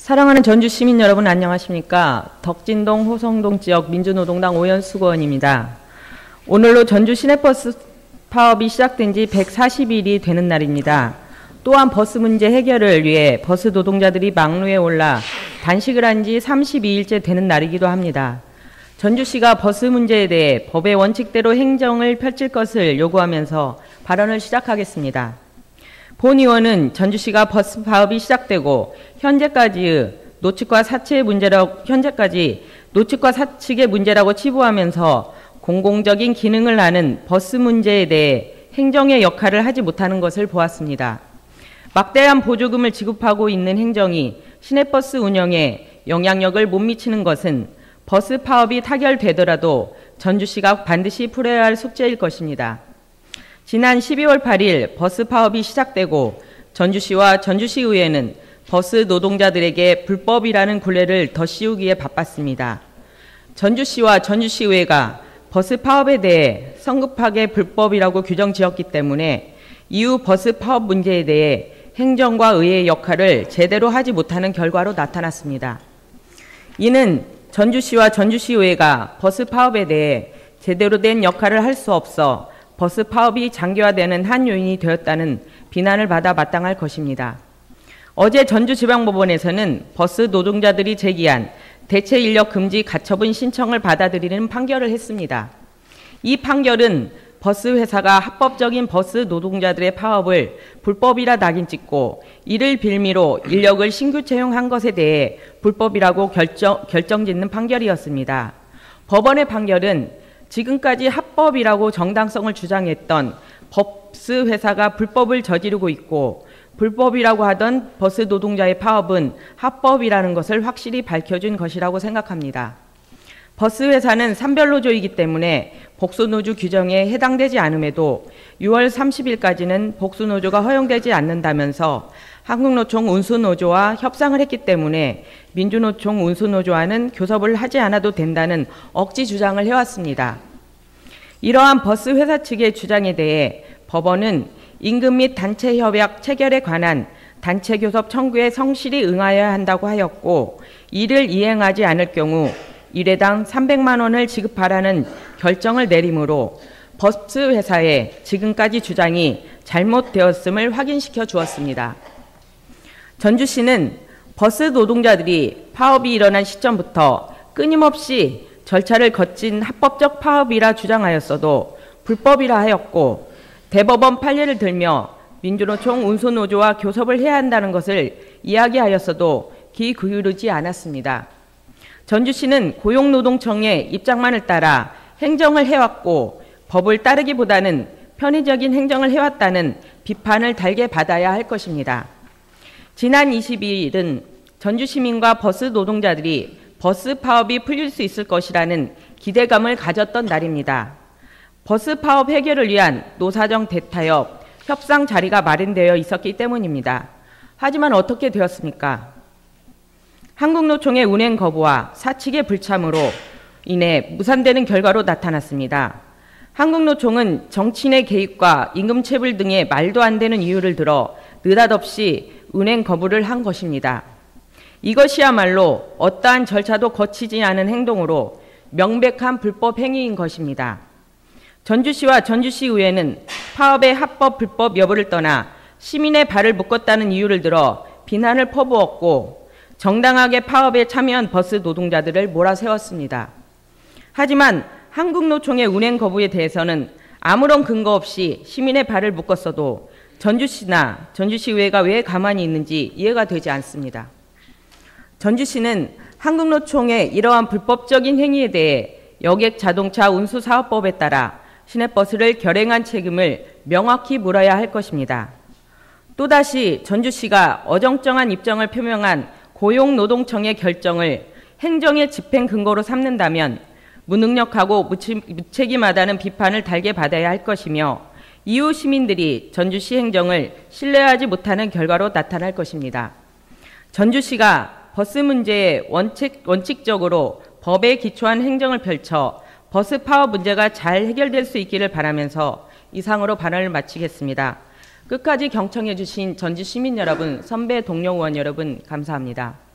사랑하는 전주 시민 여러분 안녕하십니까? 덕진동 호성동 지역 민주노동당 오연수 의원입니다. 오늘로 전주 시내버스 파업이 시작된 지 140일이 되는 날입니다. 또한 버스 문제 해결을 위해 버스 노동자들이 막루에 올라 단식을 한 지 32일째 되는 날이기도 합니다. 전주시가 버스 문제에 대해 법의 원칙대로 행정을 펼칠 것을 요구하면서 발언을 시작하겠습니다. 본 의원은 전주시가 버스 파업이 시작되고 현재까지 노측과 사측의 문제라고 치부하면서 공공적인 기능을 하는 버스 문제에 대해 행정의 역할을 하지 못하는 것을 보았습니다. 막대한 보조금을 지급하고 있는 행정이 시내버스 운영에 영향력을 못 미치는 것은 버스 파업이 타결되더라도 전주시가 반드시 풀어야 할 숙제일 것입니다. 지난 12월 8일 버스 파업이 시작되고 전주시와 전주시의회는 버스 노동자들에게 불법이라는 굴레를 더 씌우기에 바빴습니다. 전주시와 전주시의회가 버스 파업에 대해 성급하게 불법이라고 규정 지었기 때문에 이후 버스 파업 문제에 대해 행정과 의회의 역할을 제대로 하지 못하는 결과로 나타났습니다. 이는 전주시와 전주시의회가 버스 파업에 대해 제대로 된 역할을 할 수 없어 버스 파업이 장기화되는 한 요인이 되었다는 비난을 받아 마땅할 것입니다. 어제 전주지방법원에서는 버스 노동자들이 제기한 대체 인력 금지 가처분 신청을 받아들이는 판결을 했습니다. 이 판결은 버스 회사가 합법적인 버스 노동자들의 파업을 불법이라 낙인 찍고 이를 빌미로 인력을 신규 채용한 것에 대해 불법이라고 결정짓는 판결이었습니다. 법원의 판결은 지금까지 합법이라고 정당성을 주장했던 버스 회사가 불법을 저지르고 있고 불법이라고 하던 버스 노동자의 파업은 합법이라는 것을 확실히 밝혀준 것이라고 생각합니다. 버스 회사는 산별노조이기 때문에 복수노조 규정에 해당되지 않음에도 6월 30일까지는 복수노조가 허용되지 않는다면서 한국노총 운수노조와 협상을 했기 때문에 민주노총 운수노조와는 교섭을 하지 않아도 된다는 억지 주장을 해왔습니다. 이러한 버스 회사 측의 주장에 대해 법원은 임금 및 단체 협약 체결에 관한 단체 교섭 청구에 성실히 응하여야 한다고 하였고 이를 이행하지 않을 경우 1회당 300만 원을 지급하라는 결정을 내리므로 버스 회사의 지금까지 주장이 잘못되었음을 확인시켜 주었습니다. 전주시는 버스 노동자들이 파업이 일어난 시점부터 끊임없이 절차를 거친 합법적 파업이라 주장하였어도 불법이라 하였고 대법원 판례를 들며 민주노총 운수노조와 교섭을 해야 한다는 것을 이야기하였어도 귀 기울이지 않았습니다. 전주시는 고용노동청의 입장만을 따라 행정을 해왔고 법을 따르기보다는 편의적인 행정을 해왔다는 비판을 달게 받아야 할 것입니다. 지난 22일은 전주시민과 버스 노동자들이 버스 파업이 풀릴 수 있을 것이라는 기대감을 가졌던 날입니다. 버스 파업 해결을 위한 노사정 대타협, 협상 자리가 마련되어 있었기 때문입니다. 하지만 어떻게 되었습니까? 한국노총의 운행 거부와 사측의 불참으로 인해 무산되는 결과로 나타났습니다. 한국노총은 정치인의 개입과 임금체불 등의 말도 안 되는 이유를 들어 느닷없이 운행 거부를 한 것입니다. 이것이야말로 어떠한 절차도 거치지 않은 행동으로 명백한 불법 행위인 것입니다. 전주시와 전주시의회는 파업의 합법 불법 여부를 떠나 시민의 발을 묶었다는 이유를 들어 비난을 퍼부었고 정당하게 파업에 참여한 버스 노동자들을 몰아세웠습니다. 하지만 한국노총의 운행 거부에 대해서는 아무런 근거 없이 시민의 발을 묶었어도 전주시나 전주시의회가 왜 가만히 있는지 이해가 되지 않습니다. 전주시는 한국노총의 이러한 불법적인 행위에 대해 여객자동차 운수사업법에 따라 시내버스를 결행한 책임을 명확히 물어야 할 것입니다. 또다시 전주시가 어정쩡한 입장을 표명한 고용노동청의 결정을 행정의 집행 근거로 삼는다면 무능력하고 무책임하다는 비판을 달게 받아야 할 것이며 이후 시민들이 전주시 행정을 신뢰하지 못하는 결과로 나타날 것입니다. 전주시가 버스 문제에 원칙적으로 법에 기초한 행정을 펼쳐 버스 파업 문제가 잘 해결될 수 있기를 바라면서 이상으로 발언을 마치겠습니다. 끝까지 경청해 주신 전주 시민 여러분, 선배 동료 의원 여러분 감사합니다.